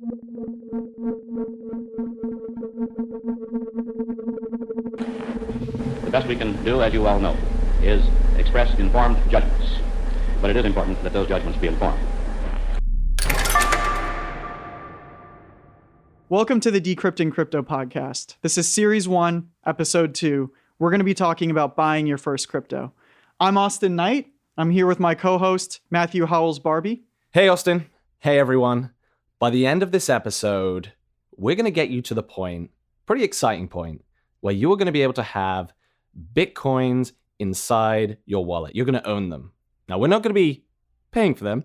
The best we can do, as you well know, is express informed judgments. But it is important that those judgments be informed. Welcome to the Decrypting Crypto podcast. This is Series 1, Episode 2. We're going to be talking about buying your first crypto. I'm Austin Knight. I'm here with my co-host, Matthew Howells-Barbie. Hey, Austin. Hey, everyone. By the end of this episode, we're going to get you to the point, pretty exciting point, where you are going to be able to have Bitcoins inside your wallet. You're going to own them. Now, we're not going to be paying for them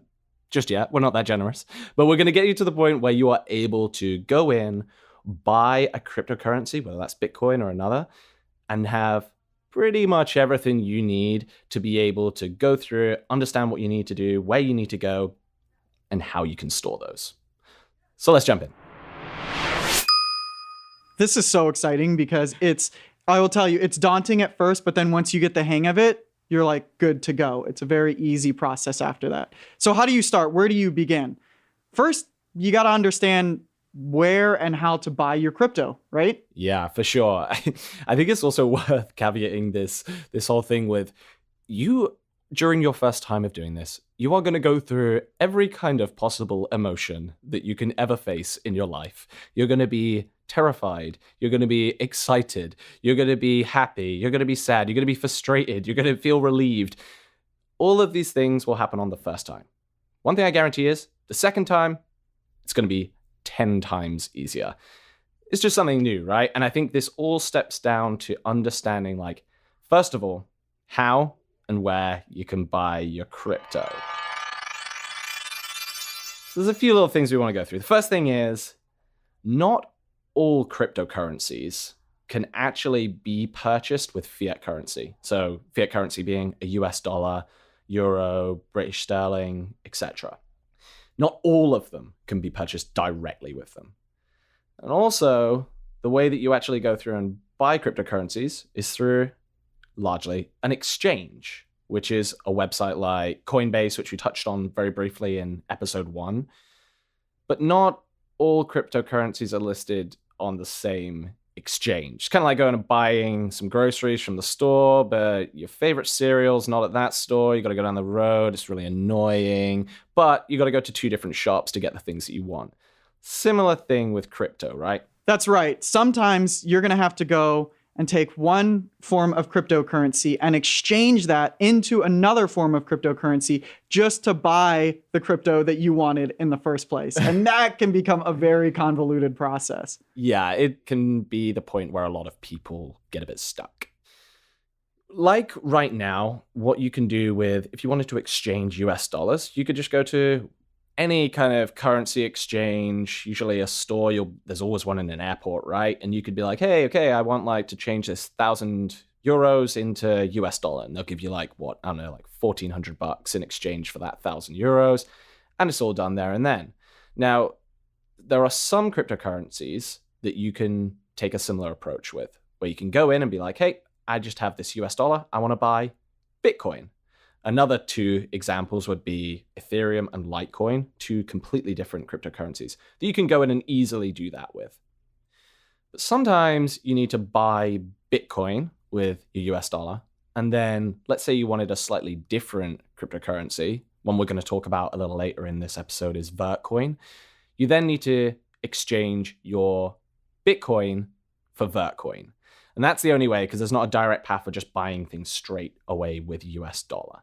just yet. We're not that generous. But we're going to get you to the point where you are able to go in, buy a cryptocurrency, whether that's Bitcoin or another, and have pretty much everything you need to be able to go through it, understand what you need to do, where you need to go, and how you can store those. So let's jump in. This is so exciting because I will tell you, it's daunting at first, but then once you get the hang of it, you're like good to go. It's a very easy process after that. So how do you start? Where do you begin? First, you got to understand where and how to buy your crypto, right? Yeah, for sure. I think it's also worth caveating this whole thing with you. During your first time of doing this, you are going to go through every kind of possible emotion that you can ever face in your life. You're going to be terrified. You're going to be excited. You're going to be happy. You're going to be sad. You're going to be frustrated. You're going to feel relieved. All of these things will happen on the first time. One thing I guarantee is the second time, it's going to be 10 times easier. It's just something new, right? And I think this all steps down to understanding, like, first of all, how and where you can buy your crypto. So there's a few little things we want to go through. The first thing is, not all cryptocurrencies can actually be purchased with fiat currency. So fiat currency being a US dollar, euro, British sterling, etc. Not all of them can be purchased directly with them. And also, the way that you actually go through and buy cryptocurrencies is through largely an exchange, which is a website like Coinbase, which we touched on very briefly in episode 1. But not all cryptocurrencies are listed on the same exchange. It's kind of like going and buying some groceries from the store, but your favorite cereal's not at that store. You got to go down the road. It's really annoying, but you got to go to 2 different shops to get the things that you want. Similar thing with crypto, right? That's right. Sometimes you're going to have to go and take one form of cryptocurrency and exchange that into another form of cryptocurrency just to buy the crypto that you wanted in the first place. And that can become a very convoluted process. Yeah, it can be the point where a lot of people get a bit stuck. Like right now, what you can do with, if you wanted to exchange US dollars, you could just go to any kind of currency exchange, usually a store. There's always one in an airport, right? And you could be like, hey, okay, I want like to change this 1,000 euros into US dollar. And they'll give you like, what, I don't know, like $1,400 in exchange for that 1,000 euros. And it's all done there and then. Now, there are some cryptocurrencies that you can take a similar approach with, where you can go in and be like, hey, I just have this US dollar. I want to buy Bitcoin. Another 2 examples would be Ethereum and Litecoin, 2 completely different cryptocurrencies that you can go in and easily do that with. But sometimes you need to buy Bitcoin with your US dollar. And then let's say you wanted a slightly different cryptocurrency. One we're going to talk about a little later in this episode is Vertcoin. You then need to exchange your Bitcoin for Vertcoin. And that's the only way, because there's not a direct path for just buying things straight away with US dollar.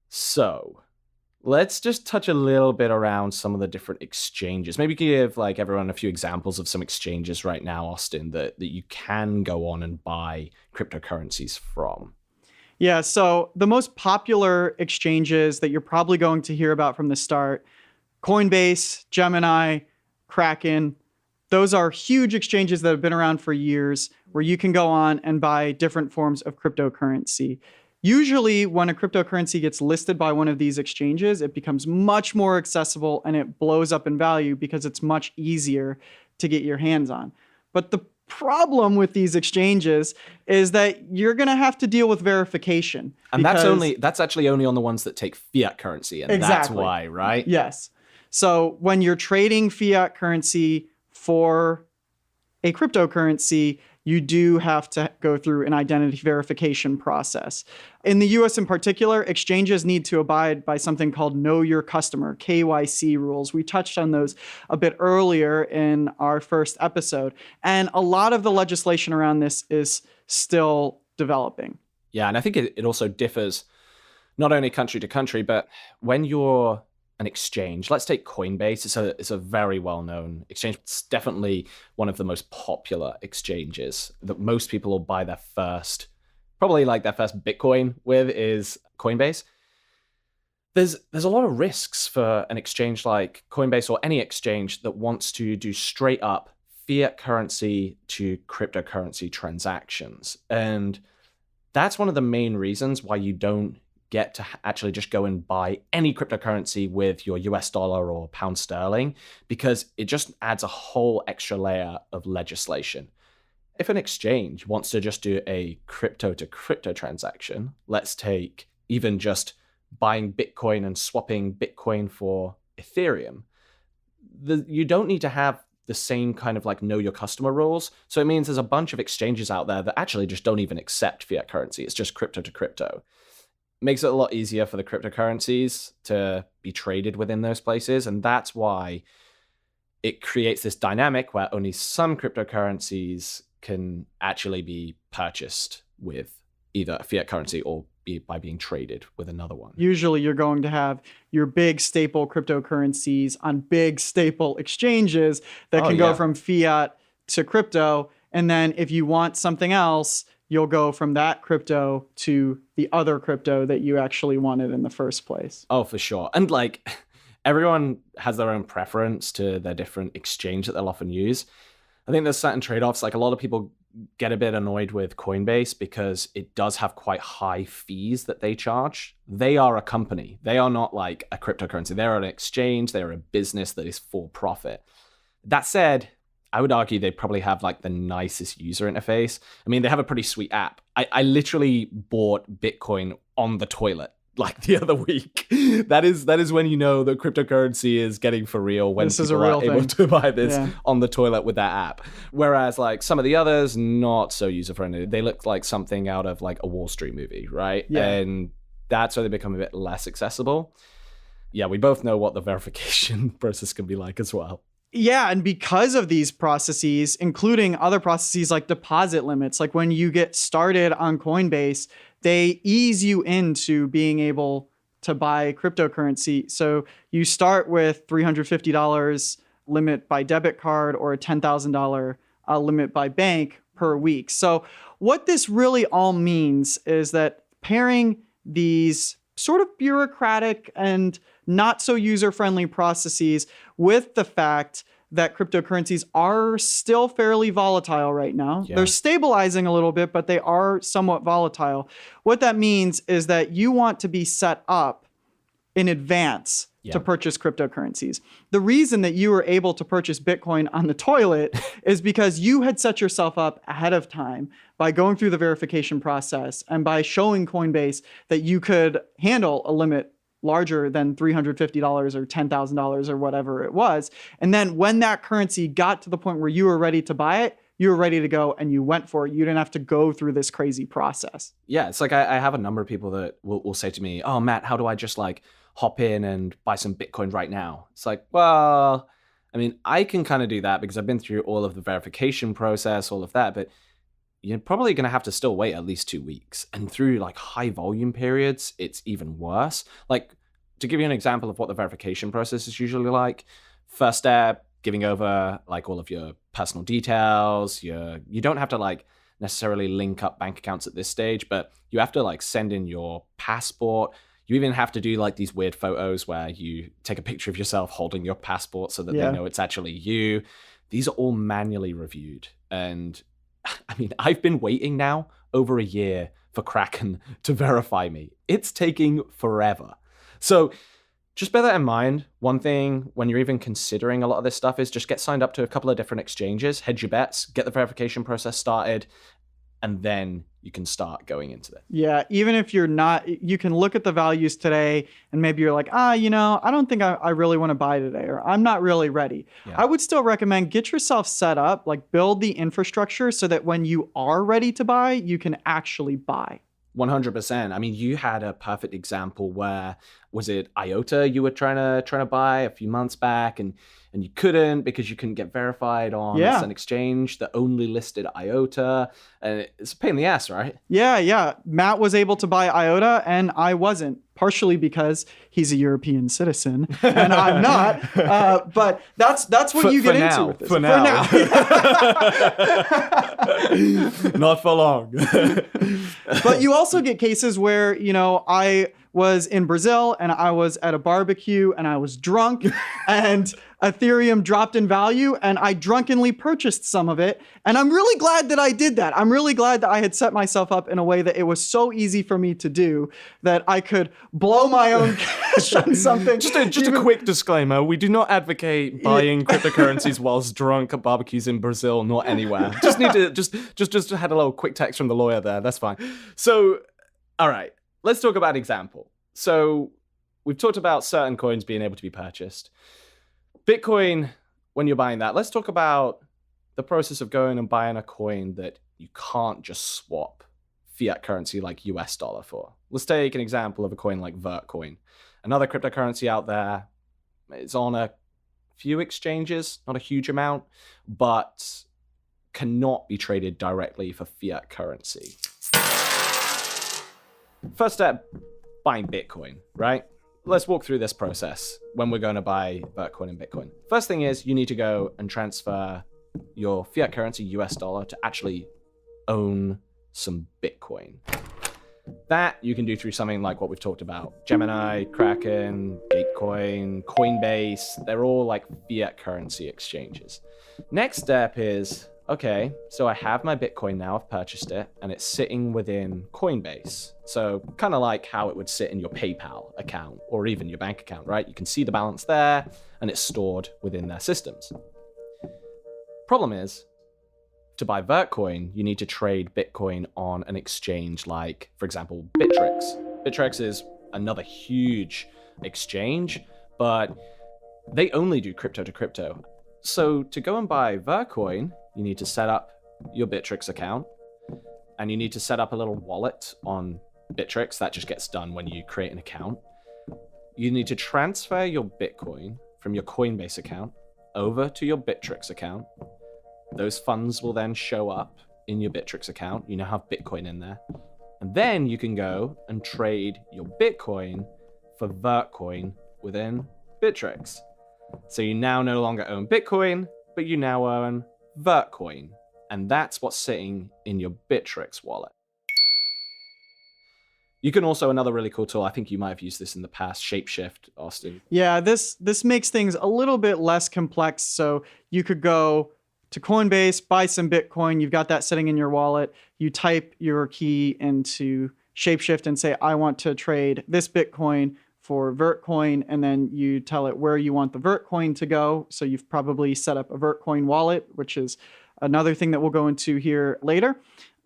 So let's just touch a little bit around some of the different exchanges. Maybe give like everyone a few examples of some exchanges right now, Austin, that you can go on and buy cryptocurrencies from. Yeah, so the most popular exchanges that you're probably going to hear about from the start, Coinbase, Gemini, Kraken, those are huge exchanges that have been around for years where you can go on and buy different forms of cryptocurrency. Usually when a cryptocurrency gets listed by one of these exchanges, it becomes much more accessible and it blows up in value because it's much easier to get your hands on. But the problem with these exchanges is that you're going to have to deal with verification. And that's actually only on the ones that take fiat currency. And exactly. That's why, right? Yes. So when you're trading fiat currency for a cryptocurrency, you do have to go through an identity verification process. In the US in particular, exchanges need to abide by something called Know Your Customer, KYC rules. We touched on those a bit earlier in our first episode. And a lot of the legislation around this is still developing. Yeah, and I think it also differs not only country to country, but when you're an exchange, let's take Coinbase. It's a very well-known exchange. It's definitely one of the most popular exchanges that most people will buy their first Bitcoin with is Coinbase. There's a lot of risks for an exchange like Coinbase or any exchange that wants to do straight up fiat currency to cryptocurrency transactions. And that's one of the main reasons why you don't get to actually just go and buy any cryptocurrency with your US dollar or pound sterling, because it just adds a whole extra layer of legislation. If an exchange wants to just do a crypto to crypto transaction, let's take even just buying Bitcoin and swapping Bitcoin for Ethereum, you don't need to have the same kind of like know your customer rules. So it means there's a bunch of exchanges out there that actually just don't even accept fiat currency. It's just crypto to crypto. Makes it a lot easier for the cryptocurrencies to be traded within those places. And that's why it creates this dynamic where only some cryptocurrencies can actually be purchased with either a fiat currency or by being traded with another one. Usually you're going to have your big staple cryptocurrencies on big staple exchanges that can go from fiat to crypto. And then if you want something else, you'll go from that crypto to the other crypto that you actually wanted in the first place. Oh, for sure. And like everyone has their own preference to their different exchange that they'll often use. I think there's certain trade-offs. Like a lot of people get a bit annoyed with Coinbase because it does have quite high fees that they charge. They are a company. They are not like a cryptocurrency. They're an exchange. They're a business that is for profit. That said, I would argue they probably have like the nicest user interface. I mean, they have a pretty sweet app. I literally bought Bitcoin on the toilet like the other week. That is when you know that cryptocurrency is getting for real, when people are able to buy this on the toilet with that app. Whereas like some of the others, not so user-friendly. They look like something out of like a Wall Street movie, right? Yeah. And that's where they become a bit less accessible. Yeah, we both know what the verification process can be like as well. Yeah, and because of these processes, including other processes like deposit limits, like when you get started on Coinbase, they ease you into being able to buy cryptocurrency. So you start with $350 limit by debit card or a $10,000 limit by bank per week. So what this really all means is that pairing these sort of bureaucratic and not so user-friendly processes with the fact that cryptocurrencies are still fairly volatile right now. Yeah. They're stabilizing a little bit, but they are somewhat volatile. What that means is that you want to be set up in advance to purchase cryptocurrencies. The reason that you were able to purchase Bitcoin on the toilet is because you had set yourself up ahead of time by going through the verification process and by showing Coinbase that you could handle a limit larger than $350 or $10,000 or whatever it was. And then when that currency got to the point where you were ready to buy it, you were ready to go and you went for it. You didn't have to go through this crazy process. Yeah, it's like I have a number of people that will say to me, oh, Matt, how do I just like hop in and buy some Bitcoin right now? It's like, well, I mean, I can kind of do that because I've been through all of the verification process, all of that, but you're probably going to have to still wait at least 2 weeks. And through like high volume periods, it's even worse. Like, to give you an example of what the verification process is usually like, first step, giving over like all of your personal details. You don't have to like necessarily link up bank accounts at this stage, but you have to like send in your passport. You even have to do like these weird photos where you take a picture of yourself holding your passport so that they know it's actually you. These are all manually reviewed. And I mean, I've been waiting now over a year for Kraken to verify me. It's taking forever. So just bear that in mind. One thing when you're even considering a lot of this stuff is just get signed up to a couple of different exchanges, hedge your bets, get the verification process started, and then you can start going into that. Yeah, even if you're not, you can look at the values today and maybe you're like, I don't think I really want to buy today, or I'm not really ready. Yeah. I would still recommend get yourself set up, like build the infrastructure so that when you are ready to buy, you can actually buy. 100%. I mean, you had a perfect example where, was it IOTA you were trying to buy a few months back, and you couldn't because you couldn't get verified on an exchange that only listed IOTA, and it's a pain in the ass, right? Yeah. Matt was able to buy IOTA and I wasn't, partially because he's a European citizen and I'm not. But that's what you get into with this. For now. Not for long. But you also get cases where, I was in Brazil and I was at a barbecue and I was drunk and Ethereum dropped in value and I drunkenly purchased some of it. And I'm really glad that I did that. I'm really glad that I had set myself up in a way that it was so easy for me to do that I could blow my own cash on something. Just a quick disclaimer. We do not advocate buying cryptocurrencies whilst drunk at barbecues in Brazil, nor anywhere. Just need to just had a little quick text from the lawyer there. That's fine. So, all right. Let's talk about example. So we've talked about certain coins being able to be purchased. Bitcoin, when you're buying that, let's talk about the process of going and buying a coin that you can't just swap fiat currency like US dollar for. Let's take an example of a coin like Vertcoin. Another cryptocurrency out there. It's on a few exchanges, not a huge amount, but cannot be traded directly for fiat currency. First step, buying Bitcoin, right? Let's walk through this process when we're going to buy Vertcoin and Bitcoin. First thing is you need to go and transfer your fiat currency, US dollar, to actually own some Bitcoin. That you can do through something like what we've talked about. Gemini, Kraken, Gatecoin, Coinbase, they're all like fiat currency exchanges. Next step is, okay, so I have my Bitcoin now, I've purchased it, and it's sitting within Coinbase. So kind of like how it would sit in your PayPal account or even your bank account, right? You can see the balance there and it's stored within their systems. Problem is, to buy Vertcoin, you need to trade Bitcoin on an exchange like, for example, Bittrex. Bittrex is another huge exchange, but they only do crypto to crypto. So to go and buy Vertcoin, you need to set up your Bittrex account, and you need to set up a little wallet on Bittrex. That just gets done when you create an account. You need to transfer your Bitcoin from your Coinbase account over to your Bittrex account. Those funds will then show up in your Bittrex account. You now have Bitcoin in there. And then you can go and trade your Bitcoin for Vertcoin within Bittrex. So you now no longer own Bitcoin, but you now own Vertcoin. And that's what's sitting in your Bittrex wallet. You can also, another really cool tool, I think you might have used this in the past, Shapeshift, Austin. Yeah, this makes things a little bit less complex. So you could go to Coinbase, buy some Bitcoin, you've got that sitting in your wallet, you type your key into Shapeshift and say, I want to trade this Bitcoin for Vertcoin, and then you tell it where you want the Vertcoin to go. So you've probably set up a Vertcoin wallet, which is another thing that we'll go into here later.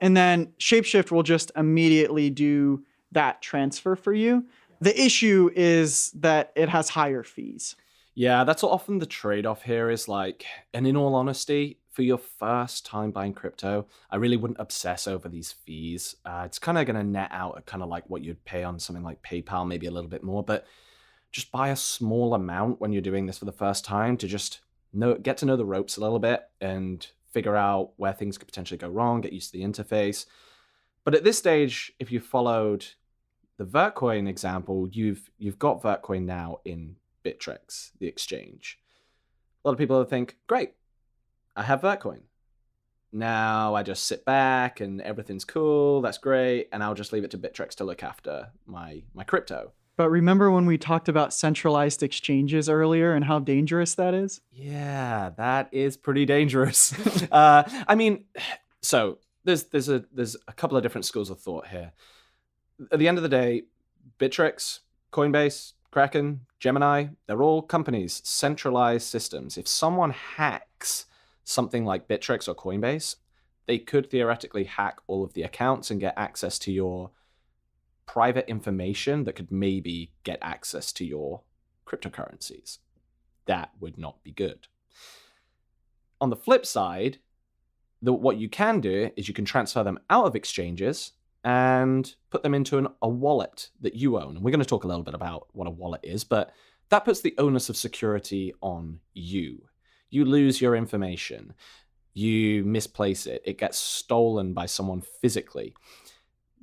And then Shapeshift will just immediately do that transfer for you. The issue is that it has higher fees. Yeah, that's often the trade-off here is like, and in all honesty, for your first time buying crypto, I really wouldn't obsess over these fees. It's kind of going to net out at kind of like what you'd pay on something like PayPal, maybe a little bit more, but just buy a small amount when you're doing this for the first time to just get to know the ropes a little bit and figure out where things could potentially go wrong, get used to the interface. But at this stage, if you followed the Vertcoin example, you've got Vertcoin now in Bittrex, the exchange. A lot of people think, great, I have Vertcoin. Now I just sit back and everything's cool, that's great, and I'll just leave it to Bittrex to look after my crypto. But remember when we talked about centralized exchanges earlier and how dangerous that is? Yeah, that is pretty dangerous. I mean, so there's a couple of different schools of thought here. At the end of the day, Bittrex, Coinbase, Kraken, Gemini, they're all companies, centralized systems. If someone hacks something like Bittrex or Coinbase, they could theoretically hack all of the accounts and get access to your private information that could maybe get access to your cryptocurrencies. That would not be good. On the flip side, what you can do is you can transfer them out of exchanges and put them into a wallet that you own. And we're going to talk a little bit about what a wallet is, but that puts the onus of security on you. You lose your information. You misplace it. It gets stolen by someone physically.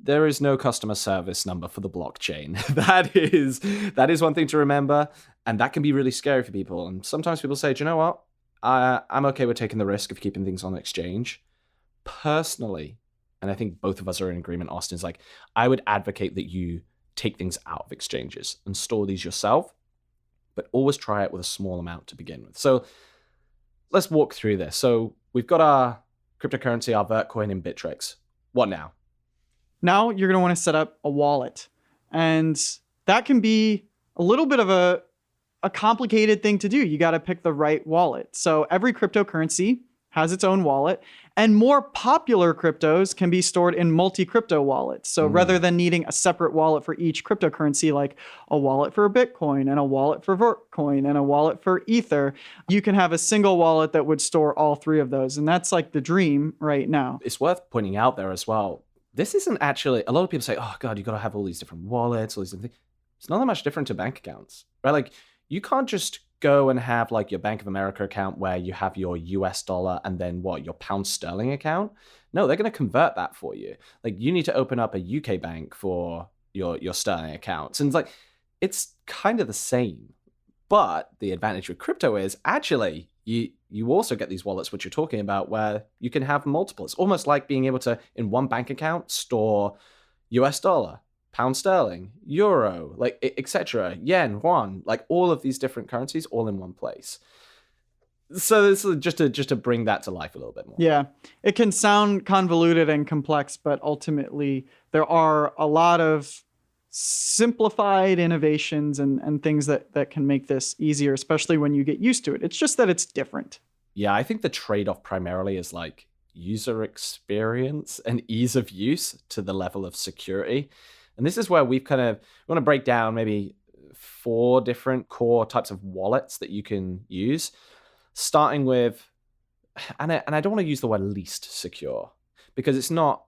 There is no customer service number for the blockchain. That is one thing to remember, and that can be really scary for people. And sometimes people say, do you know what? I'm okay with taking the risk of keeping things on the exchange. Personally, and I think both of us are in agreement, Austin, is like, I would advocate that you take things out of exchanges and store these yourself, but always try it with a small amount to begin with. So let's walk through this. So we've got our cryptocurrency, our Vertcoin in Bittrex. What now? Now you're going to want to set up a wallet. And that can be a little bit of a complicated thing to do. You got to pick the right wallet. So every cryptocurrency has its own wallet, and more popular cryptos can be stored in multi-crypto wallets. So rather than needing a separate wallet for each cryptocurrency, like a wallet for Bitcoin and a wallet for Vertcoin and a wallet for Ether, you can have a single wallet that would store all three of those. And that's like the dream right now. It's worth pointing out there as well, this isn't actually, a lot of people say, oh God, you got to have all these different wallets, all these different things. It's not that much different to bank accounts, right? Like, you can't just go and have like your Bank of America account where you have your US dollar and then your pound sterling account. No, they're going to convert that for you. Like, you need to open up a UK bank for your sterling accounts. And it's kind of the same. But the advantage with crypto is actually you also get these wallets, which you're talking about, where you can have multiple. It's almost like being able to, in one bank account, store US dollar, pound sterling, euro, like etc., yen, yuan, like all of these different currencies all in one place. So this is just to bring that to life a little bit more. Yeah, it can sound convoluted and complex, but ultimately there are a lot of simplified innovations and things that can make this easier, especially when you get used to it. It's just that it's different. Yeah, I think the trade-off primarily is like user experience and ease of use to the level of security. And this is where we want to break down maybe 4 different core types of wallets that you can use, starting with, and I don't want to use the word least secure, because it's not,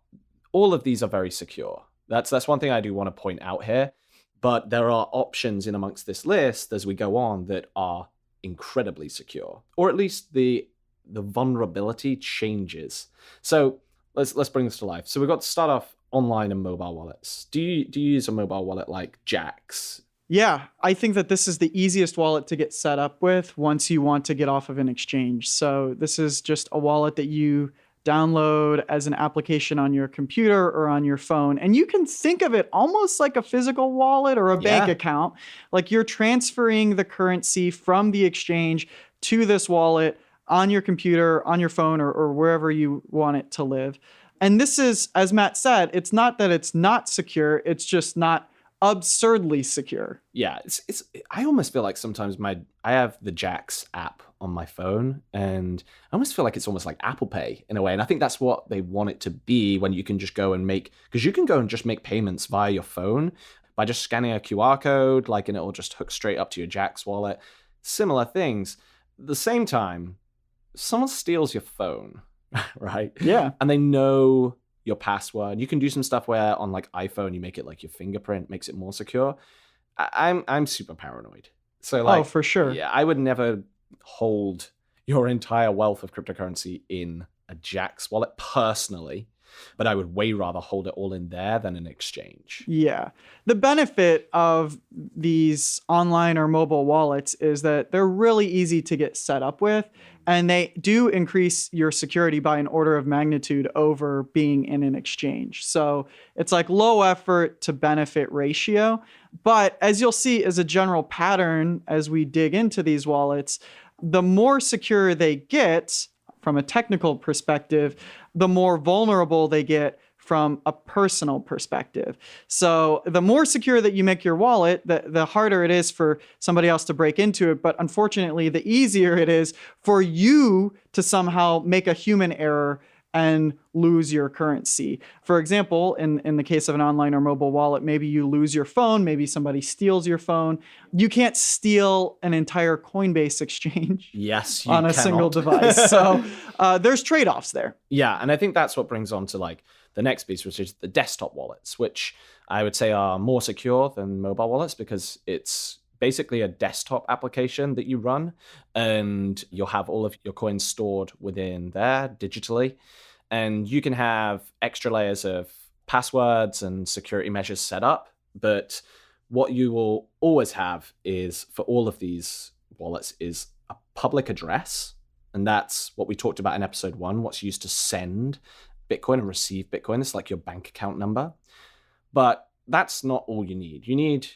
all of these are very secure. That's one thing I do want to point out here, but there are options in amongst this list as we go on that are incredibly secure, or at least the vulnerability changes. So let's bring this to life. So we've got to start off online and mobile wallets. Do you use a mobile wallet like Jax? Yeah, I think that this is the easiest wallet to get set up with once you want to get off of an exchange. So this is just a wallet that you download as an application on your computer or on your phone. And you can think of it almost like a physical wallet or a bank account. Like, you're transferring the currency from the exchange to this wallet on your computer, on your phone, or wherever you want it to live. And this is, as Matt said, it's not that it's not secure, it's just not absurdly secure. Yeah, it's I almost feel like sometimes I have the Jax app on my phone, and I almost feel like it's almost like Apple Pay in a way. And I think that's what they want it to be, when you can just go and because you can go and just make payments via your phone by just scanning a QR code, and it'll just hook straight up to your Jax wallet. Similar things. At the same time, someone steals your phone, right? Yeah. And they know your password. You can do some stuff where on iPhone you make it like your fingerprint, makes it more secure. I'm super paranoid. So oh, for sure. Yeah, I would never hold your entire wealth of cryptocurrency in a Jax wallet personally, but I would way rather hold it all in there than an exchange. Yeah. The benefit of these online or mobile wallets is that they're really easy to get set up with, and they do increase your security by an order of magnitude over being in an exchange. So it's like low effort to benefit ratio. But as you'll see as a general pattern, as we dig into these wallets, the more secure they get from a technical perspective, the more vulnerable they get from a personal perspective. So the more secure that you make your wallet, the harder it is for somebody else to break into it. But unfortunately, the easier it is for you to somehow make a human error and lose your currency. For example, in the case of an online or mobile wallet, maybe you lose your phone, maybe somebody steals your phone. You can't steal an entire Coinbase exchange Yes, you on a cannot. single device. So there's trade-offs there. Yeah, and I think that's what brings on to like the next piece, which is the desktop wallets, which I would say are more secure than mobile wallets because it's basically a desktop application that you run, and you'll have all of your coins stored within there digitally. And you can have extra layers of passwords and security measures set up. But what you will always have is, for all of these wallets, is a public address. And that's what we talked about in episode 1, what's used to send Bitcoin and receive Bitcoin. It's like your bank account number. But that's not all you need. You need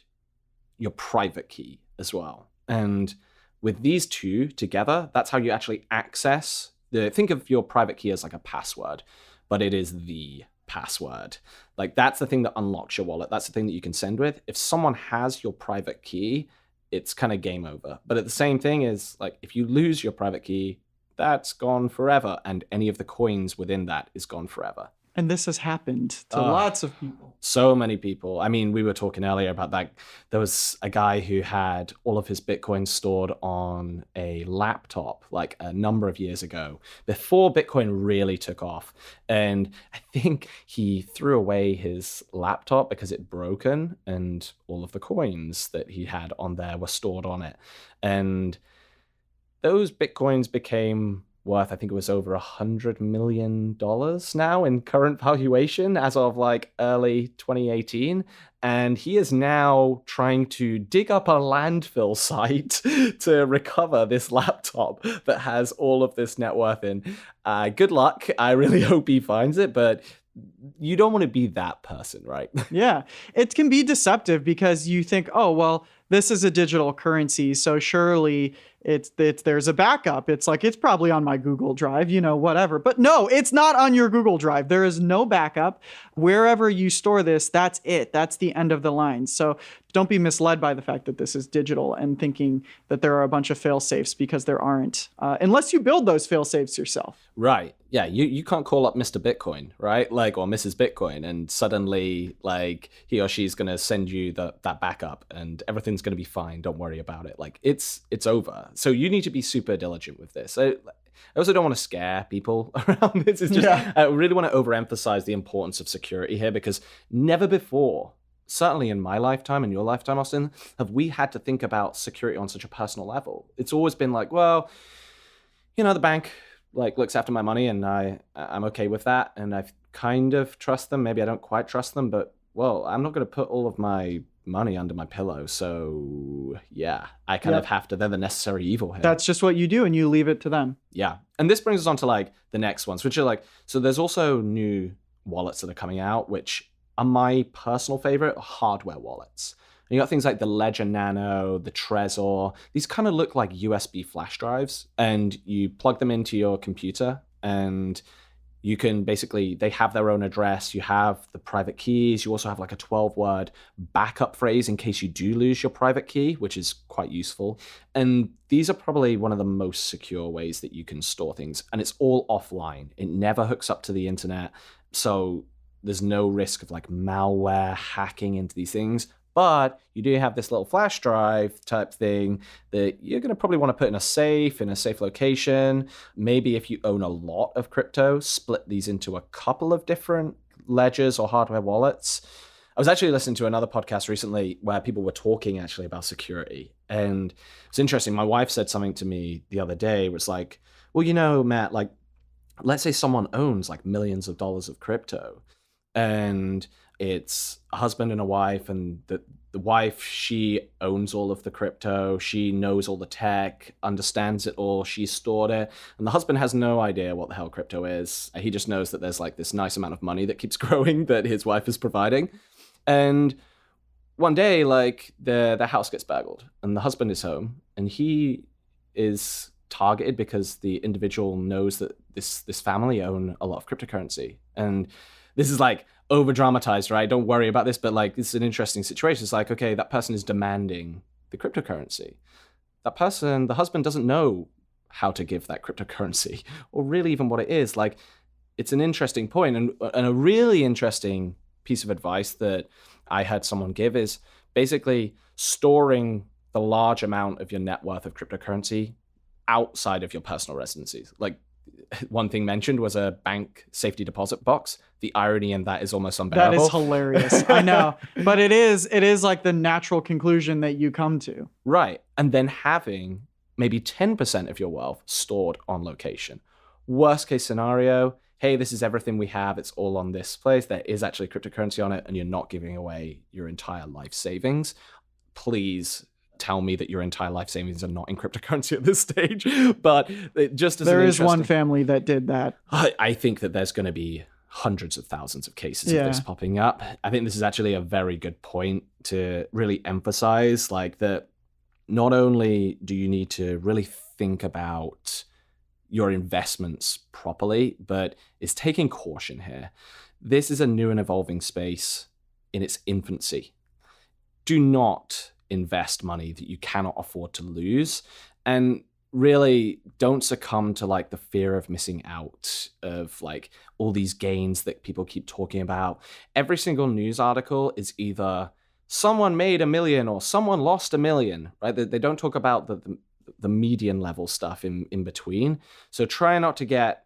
your private key as well. And with these two together, that's how you actually access think of your private key as like a password, but it is the password. Like that's the thing that unlocks your wallet. That's the thing that you can send with. If someone has your private key, it's kind of game over. But at the same thing is like, if you lose your private key, that's gone forever. And any of the coins within that is gone forever. And this has happened to lots of people. So many people. I mean, we were talking earlier about that. There was a guy who had all of his Bitcoin stored on a laptop like a number of years ago, before Bitcoin really took off. And I think he threw away his laptop because it broken, and all of the coins that he had on there were stored on it. And those Bitcoins became worth, I think it was over $100 million now in current valuation as of like early 2018. And he is now trying to dig up a landfill site to recover this laptop that has all of this net worth in. Good luck. I really hope he finds it, but you don't want to be that person, right? Yeah, it can be deceptive because you think, oh, well, this is a digital currency, so surely there's a backup. It's like, it's probably on my Google Drive, whatever. But no, it's not on your Google Drive. There is no backup. Wherever you store this, that's it. That's the end of the line. So don't be misled by the fact that this is digital and thinking that there are a bunch of fail-safes, because there aren't, unless you build those fail-safes yourself. Right. Yeah, you can't call up Mr. Bitcoin, right? Like, or Mrs. Bitcoin, and suddenly like he or she's going to send you that backup and everything's going to be fine. Don't worry about it. Like it's over. So you need to be super diligent with this. I also don't want to scare people around this. It's just, I really want to overemphasize the importance of security here, because never before, certainly in my lifetime, in your lifetime, Austin, have we had to think about security on such a personal level. It's always been like, well, the bank like looks after my money and I'm okay with that. And I kind of trust them. Maybe I don't quite trust them, but well, I'm not going to put all of my money under my pillow. So yeah, I kind of have to, they're the necessary evil here. That's just what you do, and you leave it to them. Yeah. And this brings us on to like the next ones, which are like, so there's also new wallets that are coming out, which are my personal favorite, hardware wallets. And you got things like the Ledger Nano, the Trezor. These kind of look like USB flash drives, and you plug them into your computer, and you can basically, they have their own address. You have the private keys. You also have like a 12-word backup phrase in case you do lose your private key, which is quite useful. And these are probably one of the most secure ways that you can store things. And it's all offline. It never hooks up to the internet. So there's no risk of like malware hacking into these things. But you do have this little flash drive type thing that you're going to probably want to put in a safe location. Maybe if you own a lot of crypto, split these into a couple of different ledgers or hardware wallets. I was actually listening to another podcast recently where people were talking actually about security. And it's interesting. My wife said something to me the other day. It was like, well, Matt, like, let's say someone owns like millions of dollars of crypto, and it's a husband and a wife, and the wife, she owns all of the crypto, she knows all the tech, understands it all, she stored it, and the husband has no idea what the hell crypto is. He just knows that there's like this nice amount of money that keeps growing that his wife is providing. And one day, like, the house gets burgled, and the husband is home, and he is targeted because the individual knows that this family own a lot of cryptocurrency. And this is like over dramatized, right? Don't worry about this, but like, this is an interesting situation. It's like, okay, that person is demanding the cryptocurrency. That person, the husband, doesn't know how to give that cryptocurrency or really even what it is. Like, it's an interesting point, and a really interesting piece of advice that I heard someone give is basically storing the large amount of your net worth of cryptocurrency outside of your personal residencies. Like, one thing mentioned was a bank safety deposit box. The irony in that is almost unbearable. That is hilarious. I know. But it is like the natural conclusion that you come to. Right. And then having maybe 10% of your wealth stored on location. Worst case scenario, hey, this is everything we have. It's all on this place. There is actually cryptocurrency on it, and you're not giving away your entire life savings. Please tell me that your entire life savings are not in cryptocurrency at this stage. But just as there is one family that did that. I think that there's going to be hundreds of thousands of cases of this popping up. I think this is actually a very good point to really emphasize, like, that not only do you need to really think about your investments properly, but it's taking caution here. This is a new and evolving space in its infancy. Do not invest money that you cannot afford to lose, and really don't succumb to like the fear of missing out, of like all these gains that people keep talking about. Every single news article is either someone made $1 million or someone lost $1 million, right? They don't talk about the median level stuff in between. So try not to get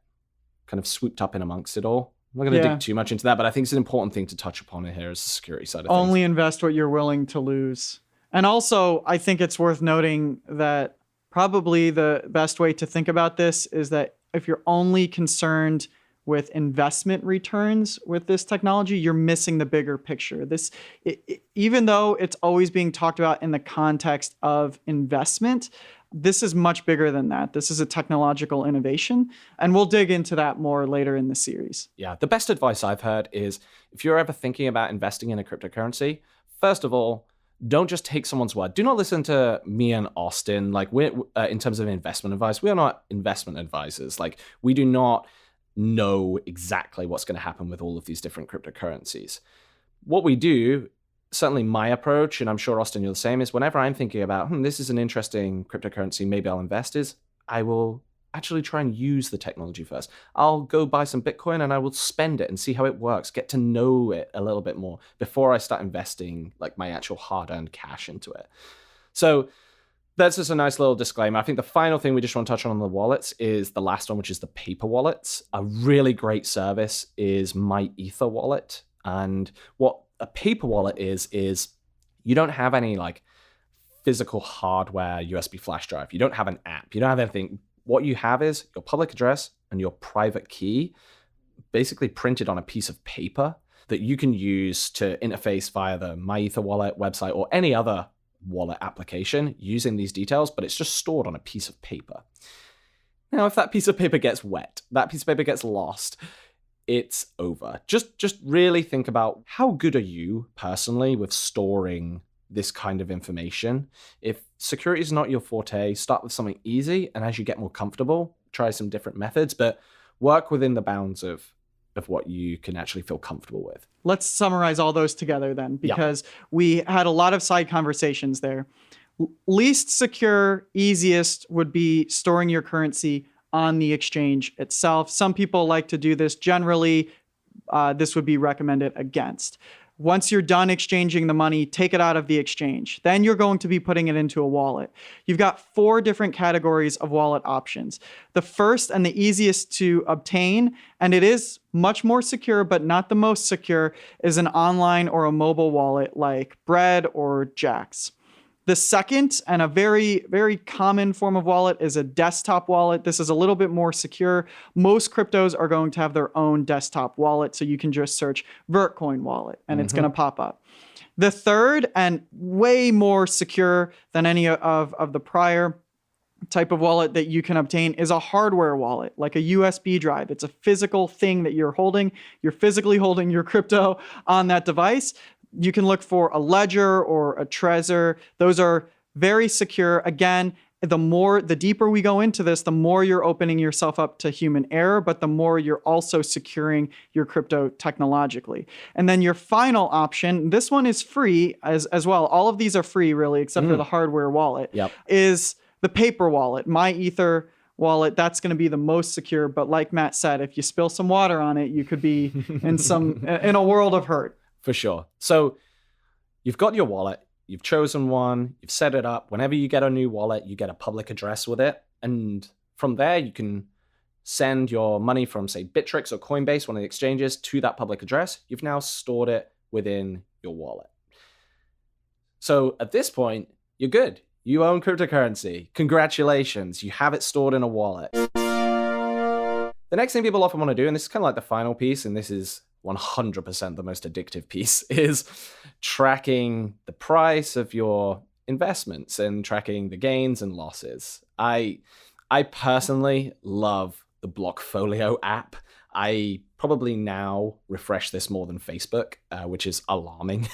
kind of swooped up in amongst it all. I'm not going to dig too much into that, but I think it's an important thing to touch upon in here is the security side of things. Only invest what you're willing to lose. And also, I think it's worth noting that probably the best way to think about this is that if you're only concerned with investment returns with this technology, you're missing the bigger picture. Even though it's always being talked about in the context of investment, this is much bigger than that. This is a technological innovation, and we'll dig into that more later in the series. Yeah, the best advice I've heard is if you're ever thinking about investing in a cryptocurrency, first of all, don't just take someone's word. Do not listen to me and Austin. Like, we're in terms of investment advice, we are not investment advisors. Like, we do not know exactly what's going to happen with all of these different cryptocurrencies. What we do, certainly my approach, and I'm sure Austin you're the same, is whenever I'm thinking about, this is an interesting cryptocurrency, maybe I'll invest, is I will actually try and use the technology first. I'll go buy some Bitcoin and I will spend it and see how it works, get to know it a little bit more before I start investing like my actual hard-earned cash into it. So that's just a nice little disclaimer. I think the final thing we just want to touch on the wallets is the last one, which is the paper wallets. A really great service is My Ether wallet. And what a paper wallet is you don't have any like physical hardware USB flash drive. You don't have an app. You don't have anything. What you have is your public address and your private key basically printed on a piece of paper that you can use to interface via the My Ether wallet website or any other wallet application using these details, but it's just stored on a piece of paper. Now, if that piece of paper gets wet, that piece of paper gets lost, it's over. Just really think about how good are you personally with storing this kind of information. If security is not your forte, start with something easy, and as you get more comfortable, try some different methods, but work within the bounds of what you can actually feel comfortable with. Let's summarize all those together then, because we had a lot of side conversations there. Least secure, easiest would be storing your currency on the exchange itself. Some people like to do this. Generally, this would be recommended against. Once you're done exchanging the money, take it out of the exchange. Then you're going to be putting it into a wallet. You've got 4 different categories of wallet options. The first and the easiest to obtain, and it is much more secure, but not the most secure, is an online or a mobile wallet like Bread or Jax. The second, and a very, very common form of wallet, is a desktop wallet. This is a little bit more secure. Most cryptos are going to have their own desktop wallet, so you can just search Vertcoin wallet, and it's going to pop up. The third, and way more secure than any of the prior type of wallet that you can obtain, is a hardware wallet, like a USB drive. It's a physical thing that you're holding. You're physically holding your crypto on that device. You can look for a Ledger or a Trezor. Those are very secure. Again, the deeper we go into this, the more you're opening yourself up to human error, but the more you're also securing your crypto technologically. And then your final option, this one is free as well. All of these are free, really, except for the hardware wallet, is the paper wallet. My Ether wallet, that's going to be the most secure. But like Matt said, if you spill some water on it, you could be in a world of hurt. For sure. So you've got your wallet, you've chosen one, you've set it up. Whenever you get a new wallet, you get a public address with it. And from there, you can send your money from, say, Bittrex or Coinbase, one of the exchanges, to that public address. You've now stored it within your wallet. So at this point, you're good. You own cryptocurrency. Congratulations. You have it stored in a wallet. The next thing people often want to do, and this is kind of like the final piece, and this is 100% the most addictive piece, is tracking the price of your investments and tracking the gains and losses. I personally love the Blockfolio app. I probably now refresh this more than Facebook, which is alarming.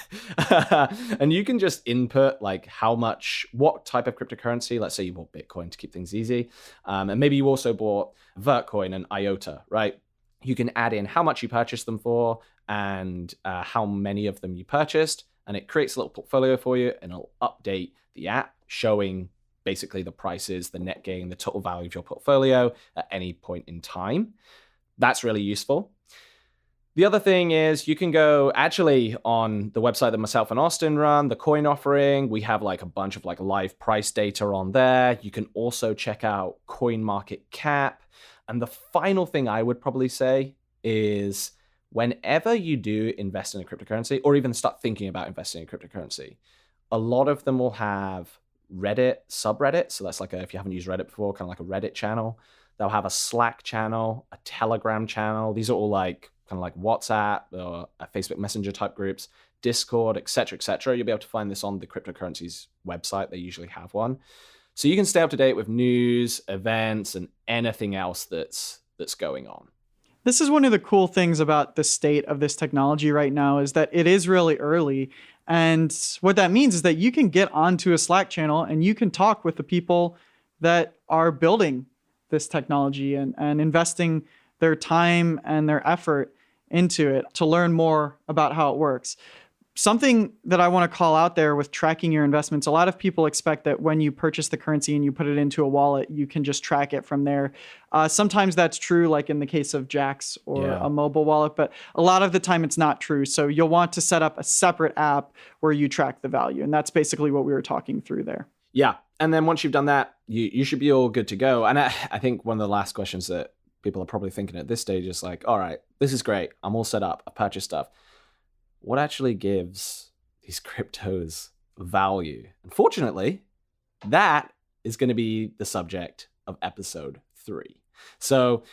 And you can just input like what type of cryptocurrency. Let's say you bought Bitcoin to keep things easy. And maybe you also bought Vertcoin and IOTA, right? You can add in how much you purchased them for and how many of them you purchased. And it creates a little portfolio for you and it'll update the app showing basically the prices, the net gain, the total value of your portfolio at any point in time. That's really useful. The other thing is you can go actually on the website that myself and Austin run, the Coin Offering. We have like a bunch of like live price data on there. You can also check out CoinMarketCap. And the final thing I would probably say is whenever you do invest in a cryptocurrency or even start thinking about investing in cryptocurrency, a lot of them will have Reddit subreddit. So that's like if you haven't used Reddit before, kind of like a Reddit channel. They'll have a Slack channel, a Telegram channel. These are all like kind of like WhatsApp or Facebook Messenger type groups, Discord, etc., etc. You'll be able to find this on the cryptocurrency's website. They usually have one. So you can stay up to date with news, events, and anything else that's going on. This is one of the cool things about the state of this technology right now is that it is really early. And what that means is that you can get onto a Slack channel and you can talk with the people that are building this technology and investing their time and their effort into it to learn more about how it works. Something that I want to call out there with tracking your investments, a lot of people expect that when you purchase the currency and you put it into a wallet, you can just track it from there. Sometimes that's true, like in the case of Jax or a mobile wallet, but a lot of the time it's not true. So you'll want to set up a separate app where you track the value. And that's basically what we were talking through there. Yeah. And then once you've done that, you should be all good to go. And I think one of the last questions that people are probably thinking at this stage is like, all right, this is great. I'm all set up. I purchased stuff. What actually gives these cryptos value? Unfortunately, that is going to be the subject of episode 3. So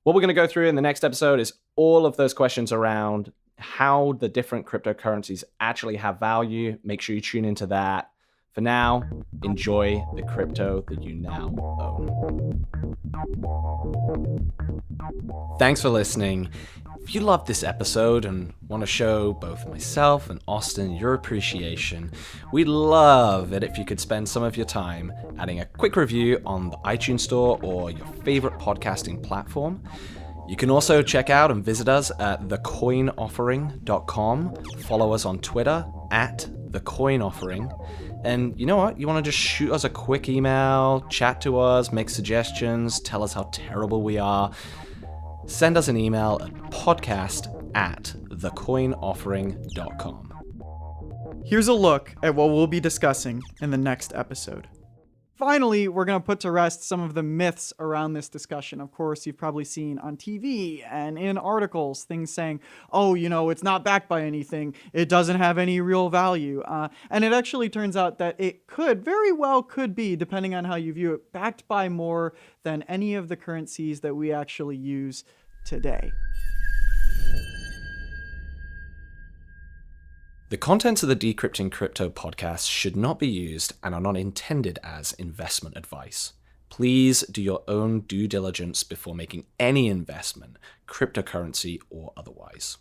what we're going to go through in the next episode is all of those questions around how the different cryptocurrencies actually have value. Make sure you tune into that. For now, enjoy the crypto that you now own. Thanks for listening. If you loved this episode and want to show both myself and Austin your appreciation, we'd love it if you could spend some of your time adding a quick review on the iTunes Store or your favorite podcasting platform. You can also check out and visit us at thecoinoffering.com. Follow us on Twitter at thecoinoffering. And you know what? You want to just shoot us a quick email, chat to us, make suggestions, tell us how terrible we are. Send us an email at podcast@thecoinoffering.com. Here's a look at what we'll be discussing in the next episode. Finally, we're going to put to rest some of the myths around this discussion. Of course, you've probably seen on TV and in articles things saying, oh, it's not backed by anything. It doesn't have any real value. And it actually turns out that it very well could be, depending on how you view it, backed by more than any of the currencies that we actually use today. The contents of the Decrypting Crypto podcast should not be used and are not intended as investment advice. Please do your own due diligence before making any investment, cryptocurrency or otherwise.